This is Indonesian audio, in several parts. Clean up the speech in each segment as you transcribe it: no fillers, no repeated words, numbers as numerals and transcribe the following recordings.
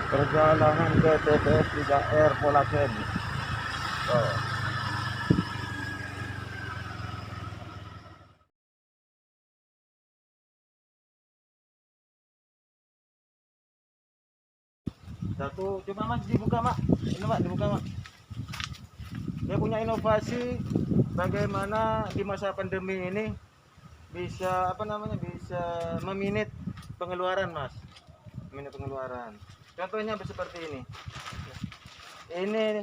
perjalanan ke TPS 3R Polaken. Oh. Satu, coba Mas dibuka Mak. Ini Mak dibuka Mak. Dia punya inovasi bagaimana di masa pandemi ini bisa bisa meminit pengeluaran Mas. Meminit pengeluaran. Contohnya seperti ini. Ini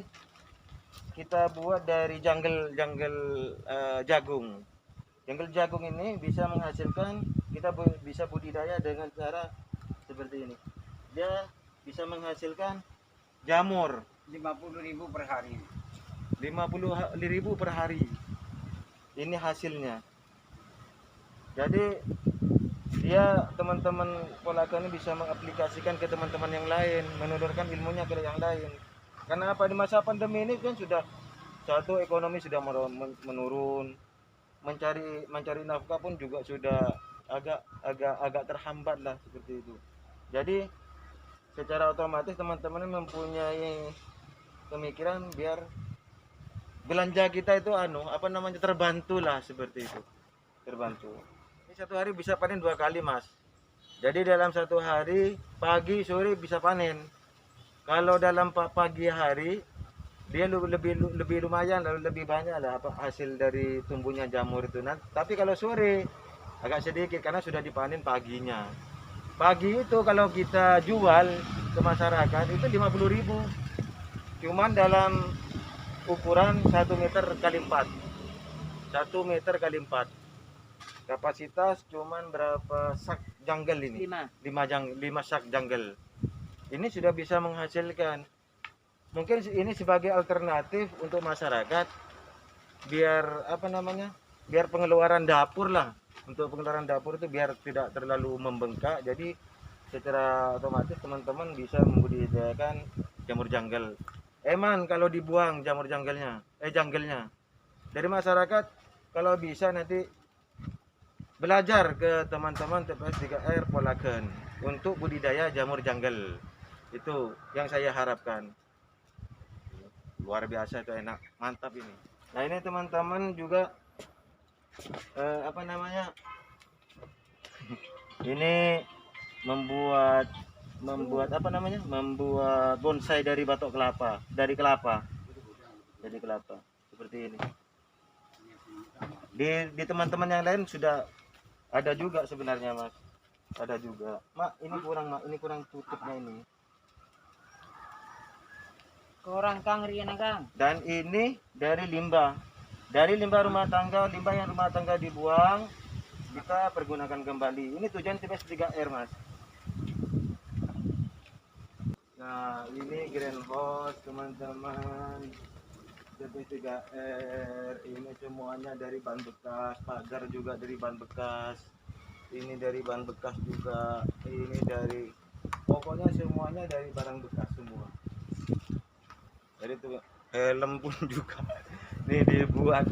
kita buat dari jungle jagung. Jungle jagung ini bisa menghasilkan, kita bisa budidaya dengan cara seperti ini. Dia bisa menghasilkan jamur 50.000 per hari. 50.000 per hari. Ini hasilnya. Jadi dia teman-teman Polakan ini bisa mengaplikasikan ke teman-teman yang lain, menurunkan ilmunya ke yang lain. Karena apa, di masa pandemi ini kan sudah satu, ekonomi sudah menurun, mencari nafkah pun juga sudah agak terhambat lah seperti itu. Jadi secara otomatis teman-teman mempunyai pemikiran biar belanja kita itu terbantu lah seperti itu, terbantu. Ini satu hari bisa panen 2 kali Mas. Jadi dalam satu hari pagi sore bisa panen. Kalau dalam pagi hari dia lebih lumayan, lebih banyak lah hasil dari tumbuhnya jamur itu. Nah, tapi kalau sore agak sedikit karena sudah dipanen paginya. Pagi itu kalau kita jual ke masyarakat itu 50.000. Cuman dalam ukuran 1 meter kali 4. 1 meter kali 4. Kapasitas cuman berapa sak jungle ini? 5 sak jungle. Ini sudah bisa menghasilkan. Mungkin ini sebagai alternatif untuk masyarakat biar biar pengeluaran dapur lah. Untuk pengeluaran dapur itu biar tidak terlalu membengkak. Jadi secara otomatis teman-teman bisa membudidayakan jamur jungle. Eman kalau dibuang jamur jungle-nya dari masyarakat, kalau bisa nanti belajar ke teman-teman TPS 3R Polaken untuk budidaya jamur jungle. Itu yang saya harapkan. Luar biasa, itu enak, mantap ini. Nah ini teman-teman juga ini membuat bonsai dari batok kelapa, dari kelapa seperti ini. Di teman-teman yang lain sudah ada juga sebenarnya Mas, ada juga Mak. Ini kurang tutupnya ini. Kurang Kang Riana Kang. Dan ini dari limbah rumah tangga, limbah yang rumah tangga dibuang kita pergunakan kembali. Ini tujuan TPS 3R Mas. Nah ini greenhouse teman-teman TPS 3R. Ini semuanya dari bahan bekas, pagar juga dari bahan bekas, ini dari bahan bekas juga, ini dari, pokoknya semuanya dari barang bekas semua. Jadi tuh helm pun juga nih dibuat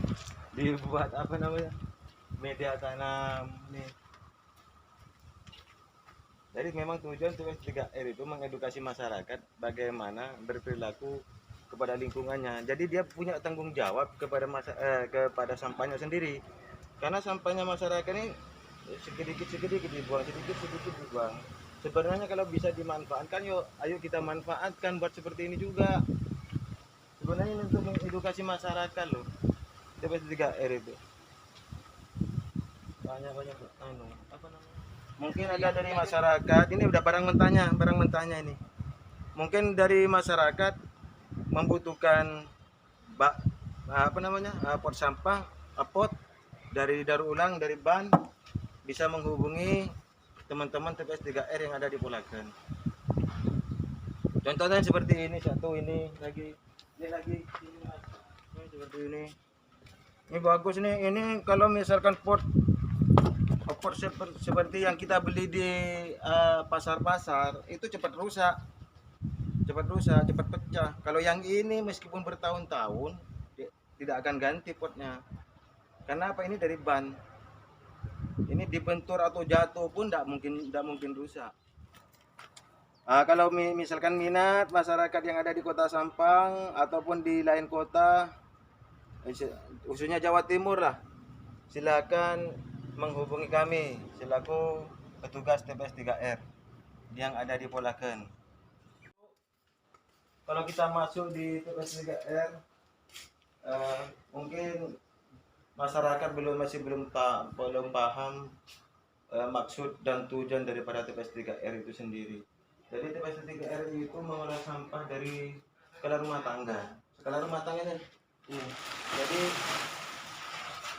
media tanam nih. Jadi memang tujuan TPS 3R itu mengedukasi masyarakat bagaimana berperilaku kepada lingkungannya. Jadi dia punya tanggung jawab kepada sampahnya sendiri. Karena sampahnya masyarakat ini sedikit-sedikit dibuang, sedikit-sedikit dibuang. Sebenarnya kalau bisa dimanfaatkan, ayo kita manfaatkan buat seperti ini juga. Sebenarnya ini untuk mengedukasi masyarakat loh. TPS 3R itu. Banyak mungkin ada dari masyarakat, ini udah barang mentahnya ini. Mungkin dari masyarakat membutuhkan pot sampah, pot dari daur ulang, dari ban, bisa menghubungi teman-teman TPS 3R yang ada di Polaken. Contohnya seperti ini, ini lagi seperti ini. Ini bagus nih. Ini kalau misalkan pot seperti yang kita beli di pasar-pasar itu cepat rusak, cepat pecah. Kalau yang ini meskipun bertahun-tahun tidak akan ganti potnya. Karena apa? Ini dari ban. Ini dibentur atau jatuh pun tidak mungkin rusak. Kalau misalkan minat masyarakat yang ada di Kota Sampang ataupun di lain kota, khususnya Jawa Timur lah, silakan menghubungi kami selaku petugas TPS 3R yang ada di Polaken. Kalau kita masuk di TPS 3R, mungkin masyarakat masih belum paham maksud dan tujuan daripada TPS 3R itu sendiri. Jadi TPS 3R itu mengolah sampah dari skala rumah tangga. Skala rumah tangga ini.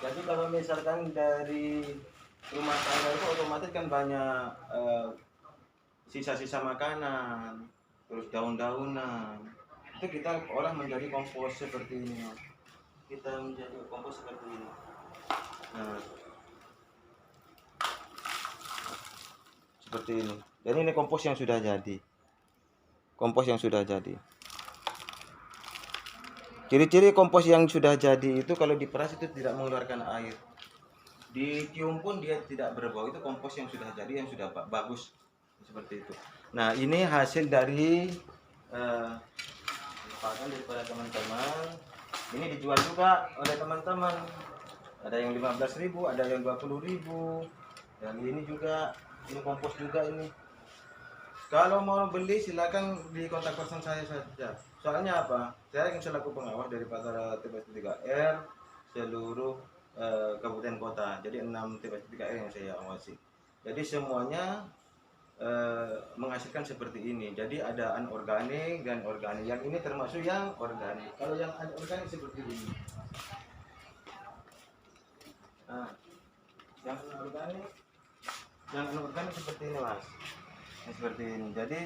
Jadi kalau misalkan dari rumah tangga itu otomatis kan banyak sisa-sisa makanan, terus daun-daunan. Itu kita olah menjadi kompos seperti ini. Kita menjadi kompos seperti ini. Nah, seperti ini. Dan ini kompos yang sudah jadi. Kompos yang sudah jadi. Ciri-ciri kompos yang sudah jadi itu kalau diperas itu tidak mengeluarkan air. Ditium pun dia tidak berbau. Itu kompos yang sudah jadi, yang sudah bagus. Seperti itu. Nah, ini hasil dari daripada teman-teman. Ini dijual juga oleh teman-teman. Ada yang 15.000, ada yang 20.000. Dan ini juga, ini kompos juga ini. Kalau mau beli silakan di kontak person saya saja. Soalnya apa? Saya yang selaku pengawas daripada TPS 3R seluruh kabupaten kota. Jadi 6 TPS 3R yang saya awasi. Jadi semuanya menghasilkan seperti ini. Jadi ada anorganik dan organik. Yang ini termasuk yang organik. Kalau yang anorganik seperti ini. Nah, yang anorganik seperti ini, Mas. Seperti ini. Jadi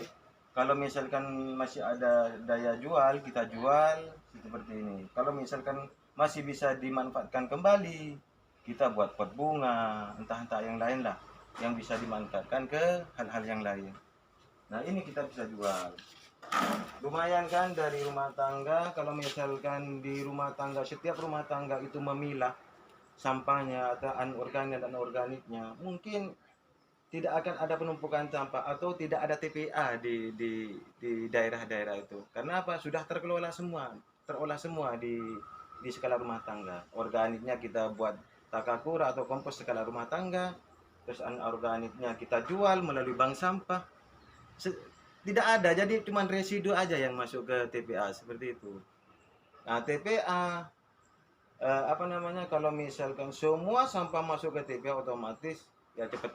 kalau misalkan masih ada daya jual, kita jual seperti ini. Kalau misalkan masih bisa dimanfaatkan kembali, kita buat pot bunga, entah yang lain lah, yang bisa dimanfaatkan ke hal-hal yang lain. Nah, ini kita bisa jual. Lumayan kan dari rumah tangga. Kalau misalkan di rumah tangga, setiap rumah tangga itu memilah sampahnya atau anorganik dan organiknya, mungkin tidak akan ada penumpukan sampah atau tidak ada TPA di daerah-daerah itu. Karena apa? Sudah terolah semua di skala rumah tangga. Organiknya kita buat takakura atau kompos skala rumah tangga, terus anorganiknya kita jual melalui bank sampah. Tidak ada, jadi cuma residu aja yang masuk ke TPA seperti itu. Nah, TPA kalau misalkan semua sampah masuk ke TPA otomatis ya cepat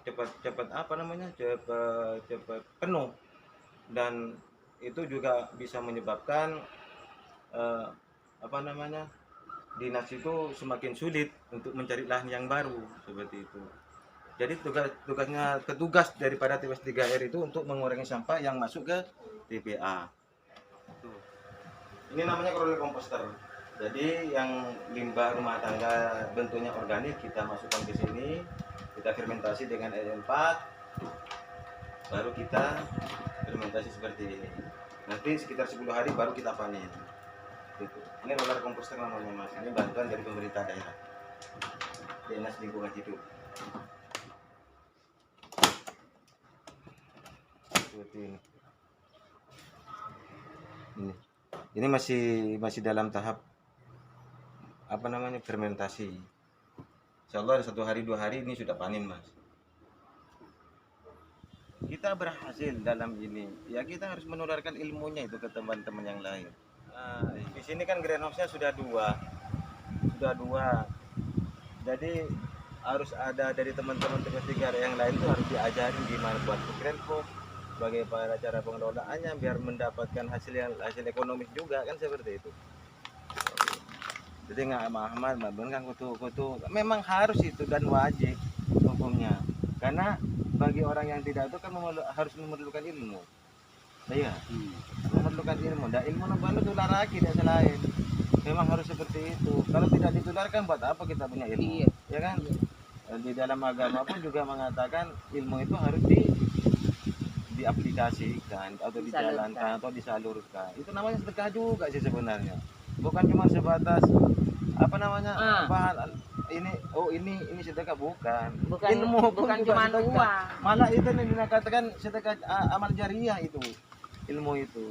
penuh, dan itu juga bisa menyebabkan dinas itu semakin sulit untuk mencari lahan yang baru seperti itu. Jadi petugas daripada TPS 3R itu untuk mengurangi sampah yang masuk ke TPA. Ini namanya krolik komposter. Jadi yang limbah rumah tangga bentuknya organik kita masukkan ke sini, kita fermentasi dengan air 4, baru kita fermentasi seperti ini. Nanti sekitar 10 hari baru kita panen. Gitu. Ini roller komposter namanya, Mas. Ini bantuan dari pemerintah daerah, Dinas Lingkungan Hidup. Seperti ini. Ini masih dalam tahap fermentasi. Insyaallah ada 1 hari 2 hari ini sudah panen, Mas. Kita berhasil dalam ini. Ya kita harus menularkan ilmunya itu ke teman-teman yang lain. Nah, di sini kan greenhouse-nya sudah dua. Jadi harus ada dari teman-teman TPS 3R yang lain tuh harus diajari gimana buat greenhouse, bagaimana cara pengelolaannya biar mendapatkan hasil ekonomis juga kan seperti itu. Jadi nggak Ahmad kan kutu memang harus itu dan wajib hukumnya, karena bagi orang yang tidak itu kan harus memerlukan ilmu. Iya, memerlukan ilmu. Dan ilmu nambah tular lagi tidak selain. Memang harus seperti itu. Kalau tidak ditularkan buat apa kita punya ilmu? Iya. Ya kan? Iya. Di dalam agama pun juga mengatakan ilmu itu harus diaplikasikan atau dijalankan atau disalurkan. Itu namanya sedekah juga sih sebenarnya. Bukan cuma sebatas bahan ini sedekah bukan. Bukan Ilmu pun bukan juga cuma sedekah. uang. Malah itu yang dikatakan sedekah amal jariah itu. Ilmu itu.